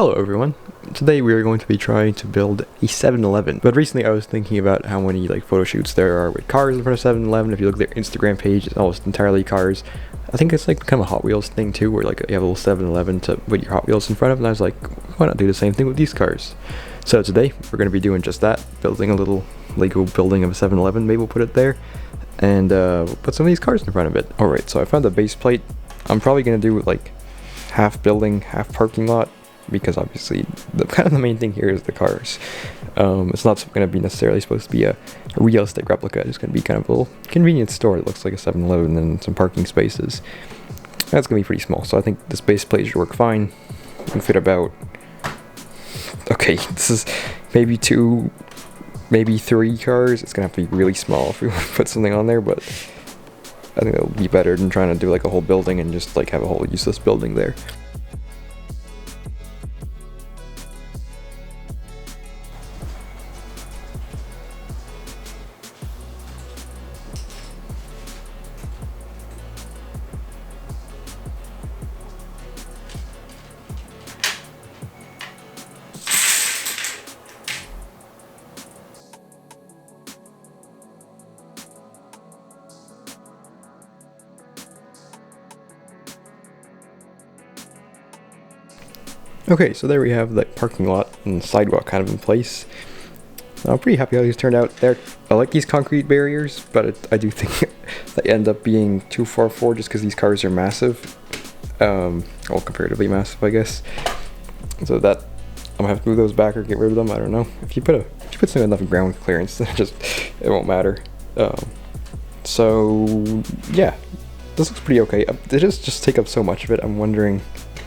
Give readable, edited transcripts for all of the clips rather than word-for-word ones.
Hello everyone. Today we are going to be trying to build a 7-Eleven. But recently I was thinking about how many photo shoots there are with cars in front of 7-Eleven. If you look at their Instagram page, it's almost entirely cars. I think it's kind of a Hot Wheels thing too, where you have a little 7-Eleven to put your Hot Wheels in front of, and I was like, why not do the same thing with these cars? So today we're going to be doing just that, building a little Lego building of a 7-Eleven. Maybe we'll put it there and put some of these cars in front of it. Alright, so I found the base plate. I'm probably going to do half building, half parking lot, because obviously the main thing here is the cars. It's not going to be necessarily supposed to be a realistic replica. It's going to be kind of a little convenience store. It looks like a 7-Eleven and some parking spaces. That's going to be pretty small, so I think this base plate should work fine. We can fit about, okay, this is maybe 2, maybe 3 cars. It's going to have to be really small if we want to put something on there, but I think it'll be better than trying to do a whole building and just have a whole useless building there. Okay, so there we have the parking lot and sidewalk kind of in place. I'm pretty happy how these turned out. I like these concrete barriers, but I do think they end up being too far forward just because these cars are massive. Well, comparatively massive, I guess. So that I'm gonna have to move those back or get rid of them. I don't know. If you put some enough ground clearance, then it won't matter. So yeah, this looks pretty okay. They just take up so much of it. I'm wondering.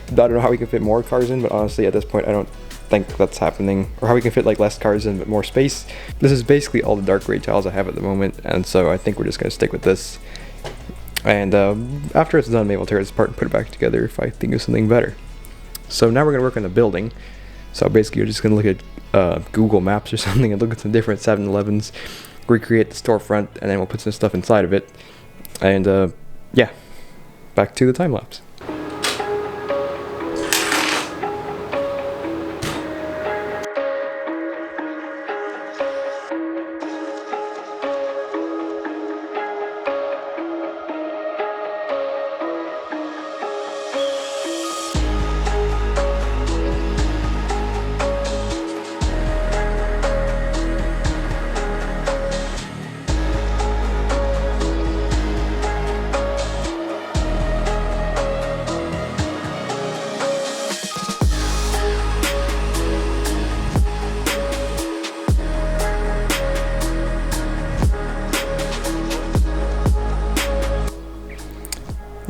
I don't know how we can fit more cars in, but honestly at this point I don't think that's happening, or how we can fit less cars in but more space. This is basically all the dark gray tiles I have at the moment, and so I think we're just going to stick with this. And after it's done, maybe I'll tear this apart and put it back together if I think of something better. So now we're going to work on the building. So basically you're just going to look at Google Maps or something and look at some different 7-Elevens, recreate the storefront, and then we'll put some stuff inside of it. And yeah, back to the time lapse.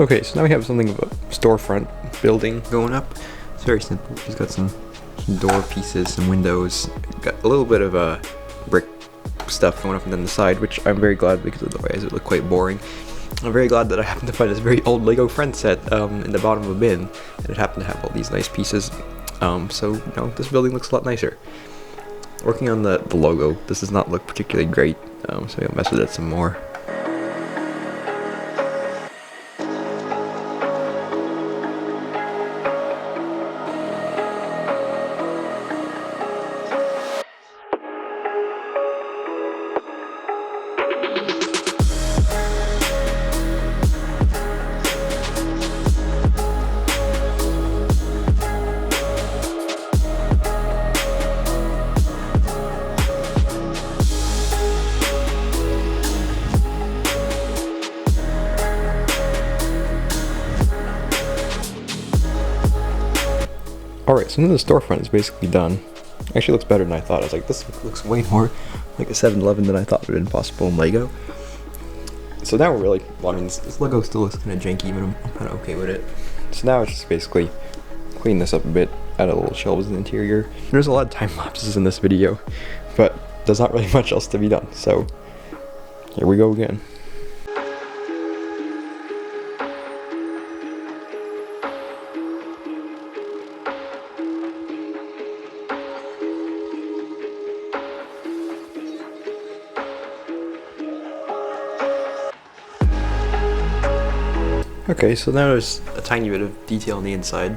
Okay, so now we have something of a storefront building going up. It's very simple. It's got some door pieces, some windows, got a little bit of brick stuff going up and down the side, which I'm very glad, because otherwise it would look quite boring. I'm very glad that I happened to find this very old Lego Friends set in the bottom of a bin, and it happened to have all these nice pieces. So this building looks a lot nicer. Working on the logo, this does not look particularly great, so I'll mess with it some more. Alright, so now the storefront is basically done. Actually looks better than I thought. I was like, this looks way more like a 7-Eleven than I thought would have been possible in Lego. So now we're really, well, I mean, this Lego still looks kind of janky, but I'm kind of okay with it. So now it's just basically clean this up a bit, add a little shelves in the interior. There's a lot of time lapses in this video, but there's not really much else to be done. So here we go again. Okay, so now there's a tiny bit of detail on the inside.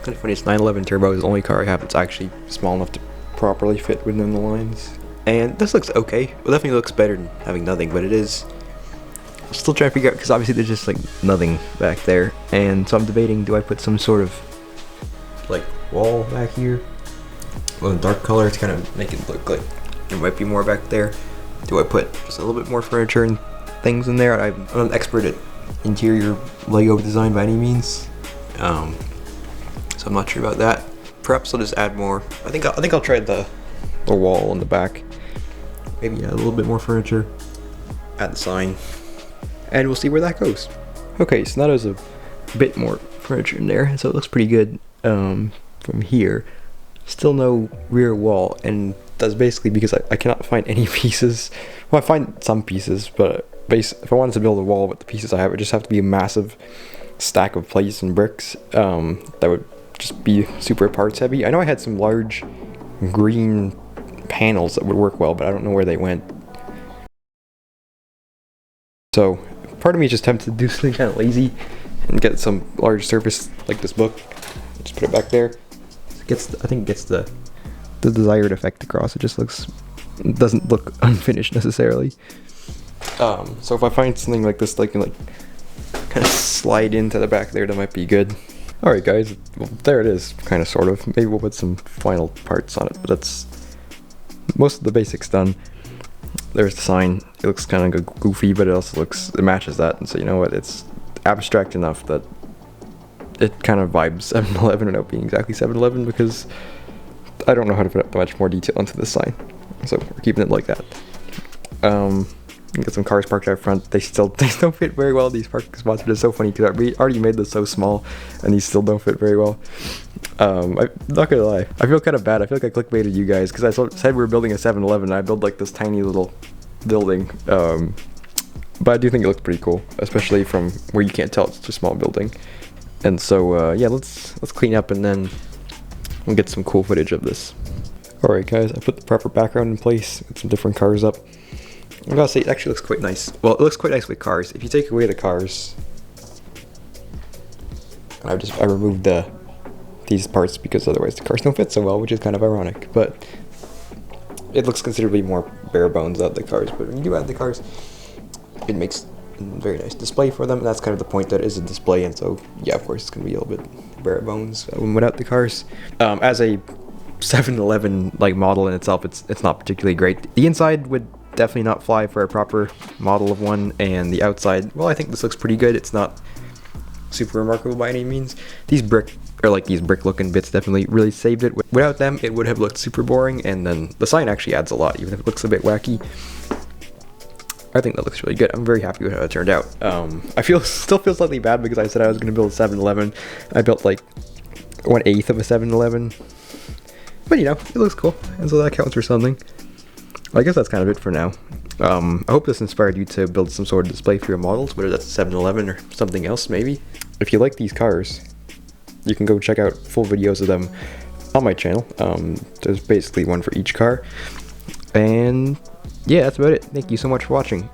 Kind of funny, it's 911 Turbo is the only car I have that's actually small enough to properly fit within the lines. And this looks okay. It definitely looks better than having nothing, but it is... I'm still trying to figure out, because obviously there's just like nothing back there. And so I'm debating, do I put some sort of like wall back here? Well, in dark color to kind of make it look like there might be more back there. Do I put just a little bit more furniture and things in there? I'm not an expert at interior Lego design by any means. So I'm not sure about that. Perhaps I'll just add more. I think I'll try the wall on the back. Maybe a little bit more furniture. Add the sign. And we'll see where that goes. Okay, so now there's a bit more furniture in there, so it looks pretty good from here. Still no rear wall, and that's basically because I cannot find any pieces. Well, I find some pieces, but if I wanted to build a wall with the pieces I have, it would just have to be a massive stack of plates and bricks that would just be super parts heavy. I know I had some large green panels that would work well, but I don't know where they went. So part of me is just tempted to do something kind of lazy and get some large surface like this book. Just put it back there. I think it gets the desired effect across. It just doesn't look unfinished necessarily. So if I find something like this, like kind of slide into the back there, that might be good. All right, guys. Well, there it is, kind of, sort of. Maybe we'll put some final parts on it, but that's most of the basics done. There's the sign. It looks kind of goofy, but it matches that. And so you know what? It's abstract enough that it kind of vibes 7-Eleven without being exactly 7-Eleven, because I don't know how to put much more detail into this sign. So we're keeping it like that. Get some cars parked out front. They still don't fit very well. These parking spots are just so funny because I already made this so small, and these still don't fit very well. I'm not gonna lie, I feel kind of bad. I feel like I clickbaited you guys because I said we were building a 7-Eleven, and I built like this tiny little building. But I do think it looks pretty cool, especially from where you can't tell it's just a small building. And so yeah, let's clean up and then we'll get some cool footage of this. All right, guys, I put the proper background in place. Get some different cars up. I gotta say, it actually looks quite nice. Well, it looks quite nice with cars. If you take away the cars, I removed these parts because otherwise the cars don't fit so well, which is kind of ironic. But it looks considerably more bare bones without the cars. But when you do add the cars, it makes a very nice display for them. And that's kind of the point, that it is a display. And so, yeah, of course, it's gonna be a little bit bare bones without the cars. As a 7-Eleven like model in itself, it's not particularly great. The inside would definitely not fly for a proper model of one, and the outside, well, I think this looks pretty good. It's not super remarkable by any means. These brick looking bits definitely really saved it. Without them, it would have looked super boring, and then the sign actually adds a lot, even if it looks a bit wacky. I think that looks really good. I'm very happy with how it turned out. I still feel slightly bad because I said I was going to build a 7-Eleven. I built like 1/8 of a 7-Eleven. But you know, it looks cool, and so that counts for something. I guess that's kind of it for now. I hope this inspired you to build some sort of display for your models, whether that's 7-Eleven or something else maybe. If you like these cars, you can go check out full videos of them on my channel. There's basically one for each car. And yeah, that's about it. Thank you so much for watching.